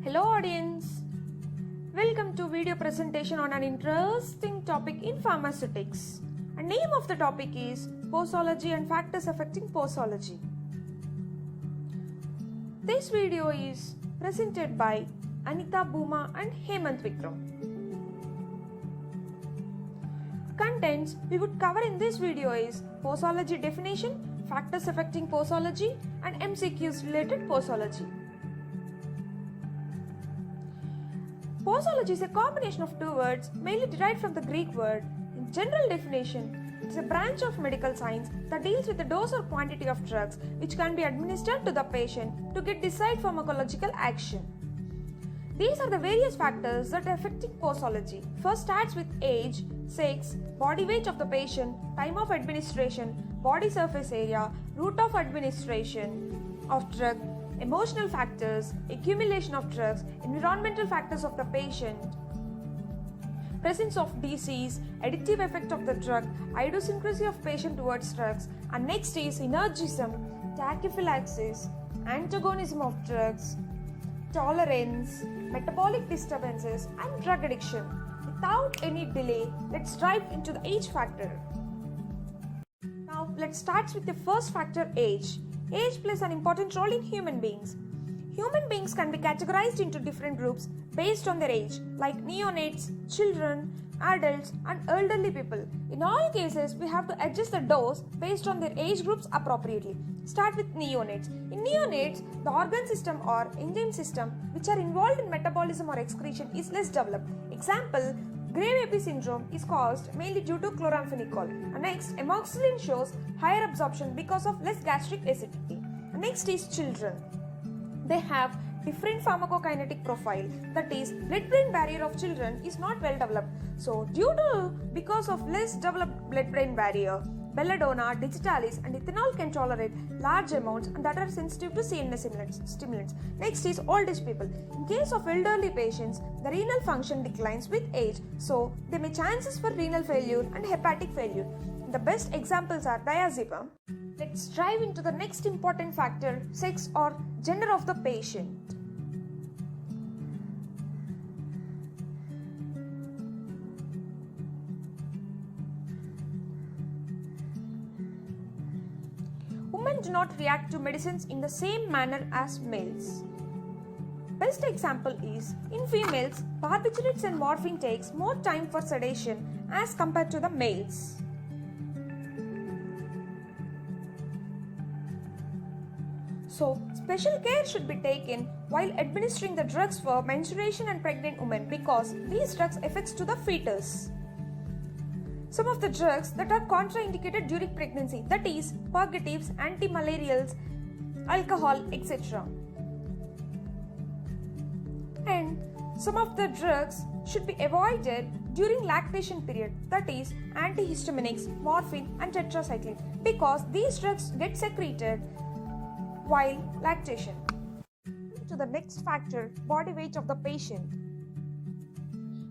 Hello audience, welcome to video presentation on an interesting topic in pharmaceutics. The name of the topic is Posology and Factors Affecting Posology. This video is presented by Anitha Bhuma and Hemanth Vikram. Contents we would cover in this video is Posology Definition, Factors Affecting Posology and MCQs related Posology. Posology is a combination of two words mainly derived from the Greek word. In general definition, it is a branch of medical science that deals with the dose or quantity of drugs which can be administered to the patient to get desired pharmacological action. These are the various factors that are affecting posology. First starts with age, sex, body weight of the patient, time of administration, body surface area, route of administration of drug, emotional factors, accumulation of drugs, environmental factors of the patient, presence of disease, additive effect of the drug, idiosyncrasy of patient towards drugs, and next is synergism, tachyphylaxis, antagonism of drugs, tolerance, metabolic disturbances, and drug addiction. Without any delay, let's dive into the age factor. Now, let's start with the first factor, age. Age plays an important role in human beings. Human beings can be categorized into different groups based on their age, like neonates, children, adults, and elderly people. In all cases, we have to adjust the dose based on their age groups appropriately. Start with neonates. In neonates, the organ system or enzyme system which are involved in metabolism or excretion is less developed. Example, Gray baby syndrome is caused mainly due to chloramphenicol. Next, amoxicillin shows higher absorption because of less gastric acidity. Next is children. They have different pharmacokinetic profile. That is, blood-brain barrier of children is not well developed. So, because of less developed blood-brain barrier, belladonna, digitalis, and ethanol can tolerate large amounts and that are sensitive to CNS stimulants. Next is old age people. In case of elderly patients, the renal function declines with age, so there may chances for renal failure and hepatic failure. The best examples are diazepam. Let's dive into the next important factor, sex or gender of the patient. Women do not react to medicines in the same manner as males. Best example is, in females, barbiturates and morphine takes more time for sedation as compared to the males. So, special care should be taken while administering the drugs for menstruation and pregnant women because these drugs affects to the fetus. Some of the drugs that are contraindicated during pregnancy, that is, purgatives, antimalarials, alcohol, etc. And some of the drugs should be avoided during lactation period, that is, antihistaminics, morphine, and tetracycline, because these drugs get secreted while lactation. To the next factor, body weight of the patient.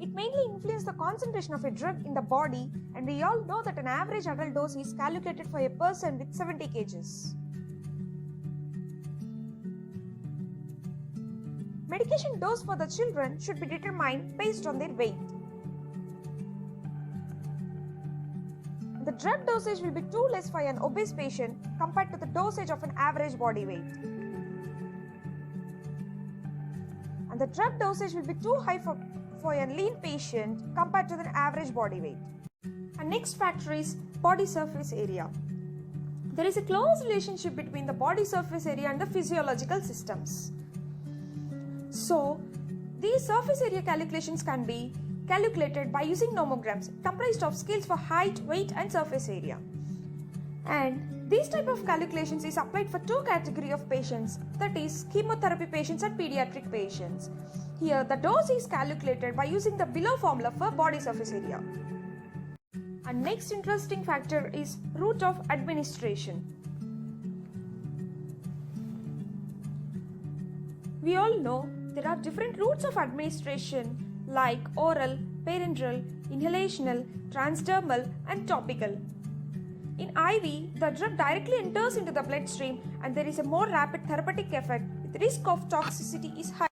It mainly influences the concentration of a drug in the body, and we all know that an average adult dose is calculated for a person with 70 kg. Medication dose for the children should be determined based on their weight. The drug dosage will be too less for an obese patient compared to the dosage of an average body weight. And the drug dosage will be too high for a lean patient compared to the average body weight. And next factor is body surface area. There is a close relationship between the body surface area and the physiological systems. So, these surface area calculations can be calculated by using nomograms comprised of scales for height, weight, and surface area. And these type of calculations is applied for two categories of patients, that is, chemotherapy patients and pediatric patients. Here, the dose is calculated by using the below formula for body surface area. And next interesting factor is route of administration. We all know there are different routes of administration like oral, parenteral, inhalational, transdermal, and topical. In IV, the drug directly enters into the bloodstream and there is a more rapid therapeutic effect with risk of toxicity is high.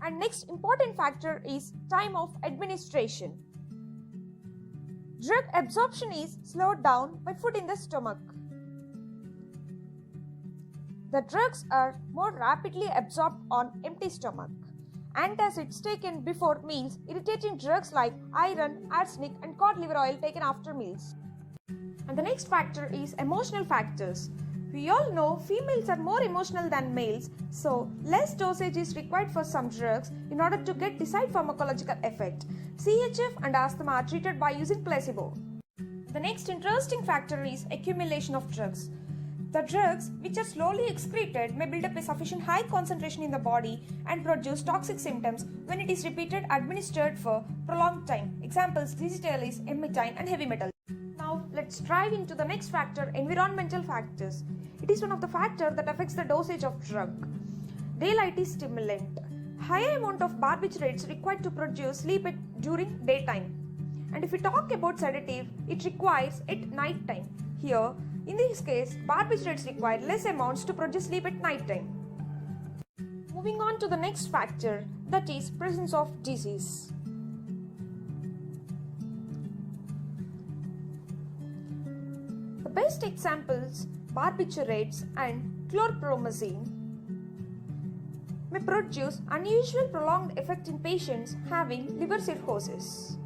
And next important factor is time of administration. Drug absorption is slowed down by food in the stomach. The drugs are more rapidly absorbed on empty stomach. Antacids taken before meals, irritating drugs like iron, arsenic and cod liver oil taken after meals. And the next factor is emotional factors. We all know females are more emotional than males, so less dosage is required for some drugs in order to get desired pharmacological effect. CHF and asthma are treated by using placebo. The next interesting factor is accumulation of drugs. The drugs which are slowly excreted may build up a sufficient high concentration in the body and produce toxic symptoms when it is repeated administered for prolonged time. Examples: digitalis, emetine and heavy metal. Now let's dive into the next factor, environmental factors. It is one of the factors that affects the dosage of drug. Daylight is stimulant. Higher amount of barbiturates required to produce sleep during daytime. And if we talk about sedative, it requires at night time. Here, in this case, barbiturates require less amounts to produce sleep at night time. Moving on to the next factor, that is presence of disease. The best examples, barbiturates and chlorpromazine, may produce unusual prolonged effect in patients having liver cirrhosis.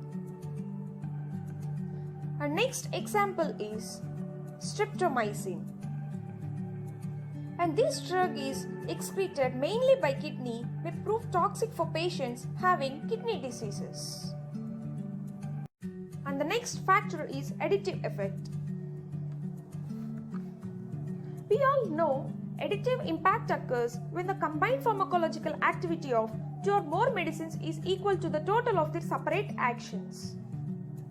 Our next example is streptomycin. And this drug is excreted mainly by kidney, may prove toxic for patients having kidney diseases. And the next factor is additive effect. We all know additive impact occurs when the combined pharmacological activity of two or more medicines is equal to the total of their separate actions.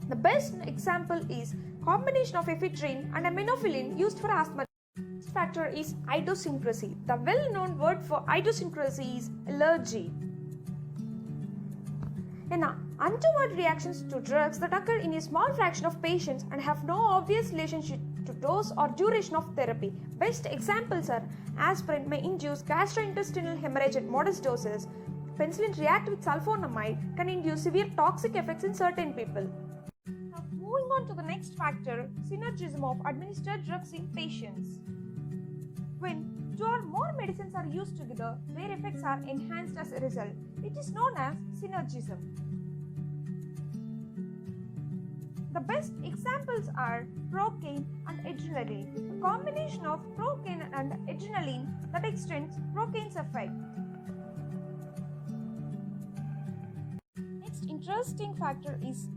The best example is combination of ephedrine and aminophylline used for asthma. This factor is idiosyncrasy. The well-known word for idiosyncrasy is allergy. Untoward reactions to drugs that occur in a small fraction of patients and have no obvious relationship to dose or duration of therapy. Best examples are aspirin may induce gastrointestinal hemorrhage at modest doses. Penicillin react with sulfonamide can induce severe toxic effects in certain people. Now, moving on to the next factor, synergism of administered drugs in patients. When two or more medicines are used together, their effects are enhanced as a result. It is known as synergism. The best examples are procaine and adrenaline. A combination of procaine and adrenaline that extends procaine's effect. Next interesting factor is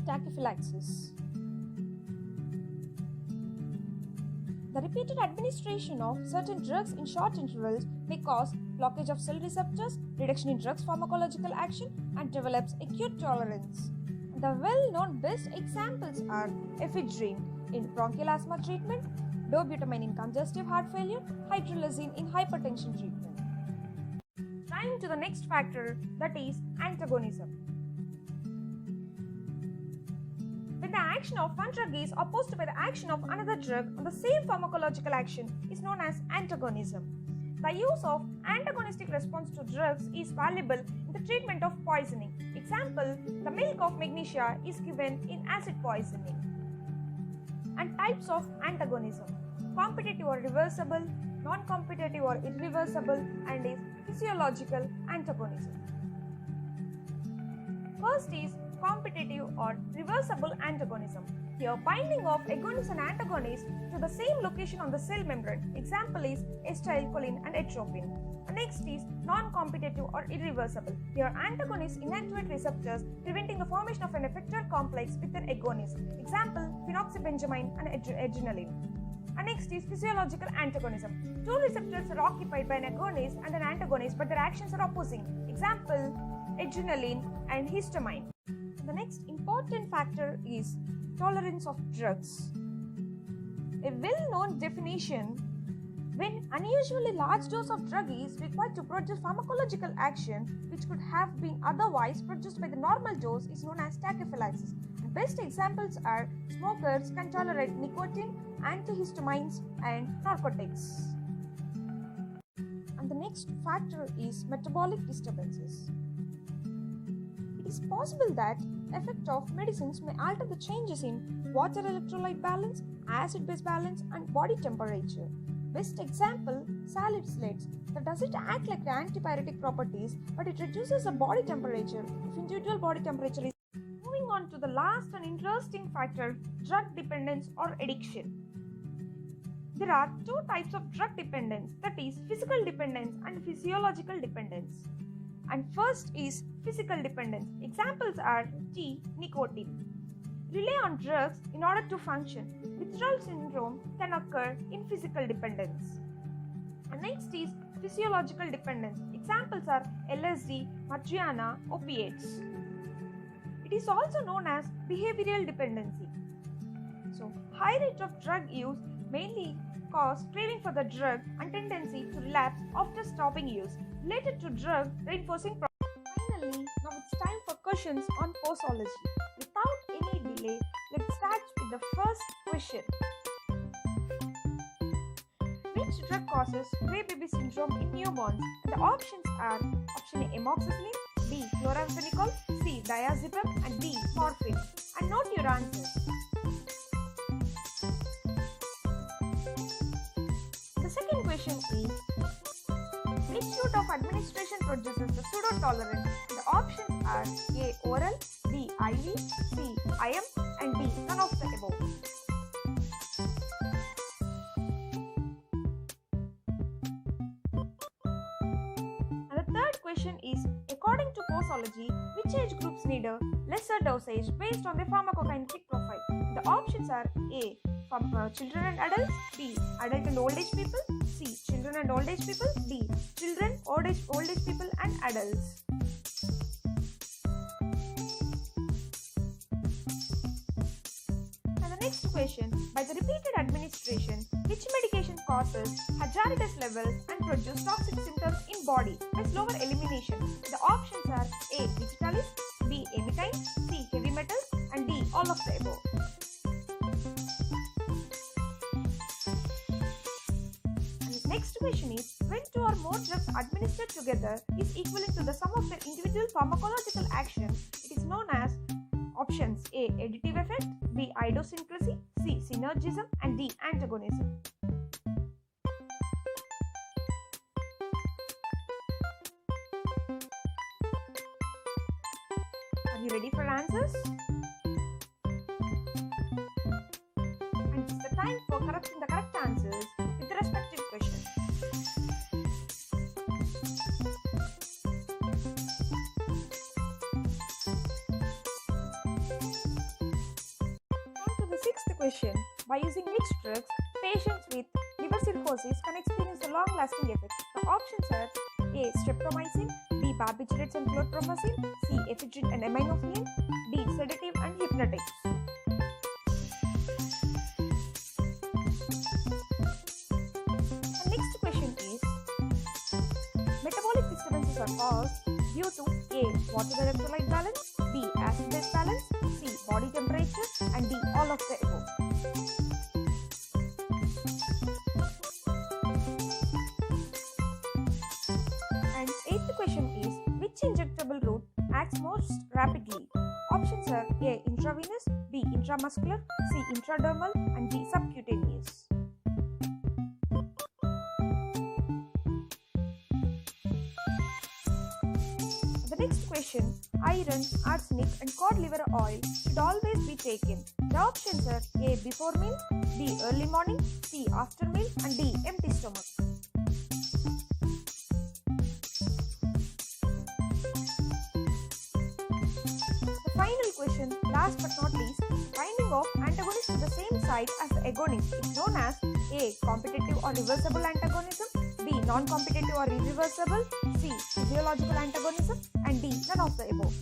tachyphylaxis. The repeated administration of certain drugs in short intervals may cause blockage of cell receptors, reduction in drugs' pharmacological action, and develops acute tolerance. The well-known best examples are ephedrine in bronchial asthma treatment, dobutamine in congestive heart failure, hydralazine in hypertension treatment. Time to the next factor, that is antagonism. When the action of one drug is opposed by the action of another drug on the same pharmacological action is known as antagonism. The use of antagonistic response to drugs is valuable in the treatment of poisoning. Example, the milk of magnesia is given in acid poisoning. And types of antagonism: competitive or reversible, non-competitive or irreversible, and is physiological antagonism. First is competitive or reversible antagonism. Here, binding of agonist and antagonist to the same location on the cell membrane. Example is acetylcholine and atropine. Next is non-competitive or irreversible. Here, antagonists inactivate receptors, preventing the formation of an effector complex with an agonist. Example, phenoxybenzoamine and adrenaline. And next is physiological antagonism. Two receptors are occupied by an agonist and an antagonist, but their actions are opposing. Example, adrenaline and histamine. The next important factor is tolerance of drugs. A well-known definition: when unusually large dose of drug is required to produce pharmacological action which could have been otherwise produced by the normal dose is known as tachyphylaxis. And best examples are smokers can tolerate nicotine, antihistamines and narcotics. And the next next factor is metabolic disturbances. It is possible that effect of medicines may alter the changes in water electrolyte balance, acid-base balance, and body temperature. Best example, salicylates. That doesn't act like the antipyretic properties, but it reduces the body temperature if individual body temperature is. Moving on to the last and interesting factor, drug dependence or addiction. There are two types of drug dependence, that is physical dependence and physiological dependence. And first is physical dependence. Examples are T. Nicotine. Rely on drugs in order to function. Withdrawal syndrome can occur in physical dependence. And next is physiological dependence. Examples are LSD, marijuana, opiates. It is also known as behavioral dependency. So, high rate of drug use mainly cause craving for the drug and tendency to relapse after stopping use, related to drug reinforcing. Finally, now it's time for questions on posology. Without any delay, let's start with the first question. Which drug causes gray baby syndrome in newborns? And the options are option A, amoxicillin, B, chloramphenicol, C, diazepam, and D, morphine. And note your answers. The second question is, which route of administration produces the pseudotolerant? The options are A, oral, B, IV, C, IM, and D, none of the above. And the third question is, according to posology, which age groups need a lesser dosage based on their pharmacokinetic profile? The options are A, from children and adults, B, adult and old age people, C, children and old age people, D, children, old age people, and adults. And the next question, by the repeated administration, which medication causes hazardous levels and produce toxic symptoms in body by slower elimination? The options are A, digitalis, B, amytine, C, heavy metals, and D, all of the above. Next question is, when two or more drugs administered together is equivalent to the sum of their individual pharmacological action, it is known as options A, additive effect, B, idiosyncrasy, C, synergism, and D, antagonism. Are you ready for answers? And it's the time for correcting the correct answers with the respective questions. On to the sixth question. By using which drugs patients with liver cirrhosis can experience a long-lasting effect? The options are A, streptomycin, B, barbiturates and chlorpromazine, C, ephedrine and aminophylline, D, sedative and hypnotics. The next question is, metabolic disturbances are caused due to A, water electrolyte balance, B, acid-base balance, C, body temperature, and D, all of the above. And eighth question is, which injectable route acts most rapidly? Options are A, intravenous, B, intramuscular, C, intradermal, and D, subcutaneous. The next question, iron, arsenic, and cod liver oil should always be taken. The options are A, before meal, B, early morning, C, after meal, and D, empty stomach. The final question, last but not least, binding of antagonist to the same site as the agonist is known as A, competitive or reversible antagonism, B, non-competitive or irreversible, C, physiological antagonism, and D, none of the above.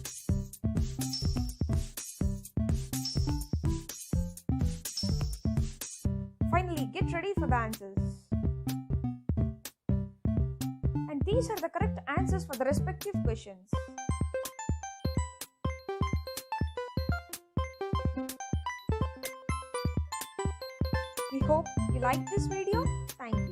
Finally, get ready for the answers. And these are the correct answers for the respective questions. We hope you liked this video. Thank you.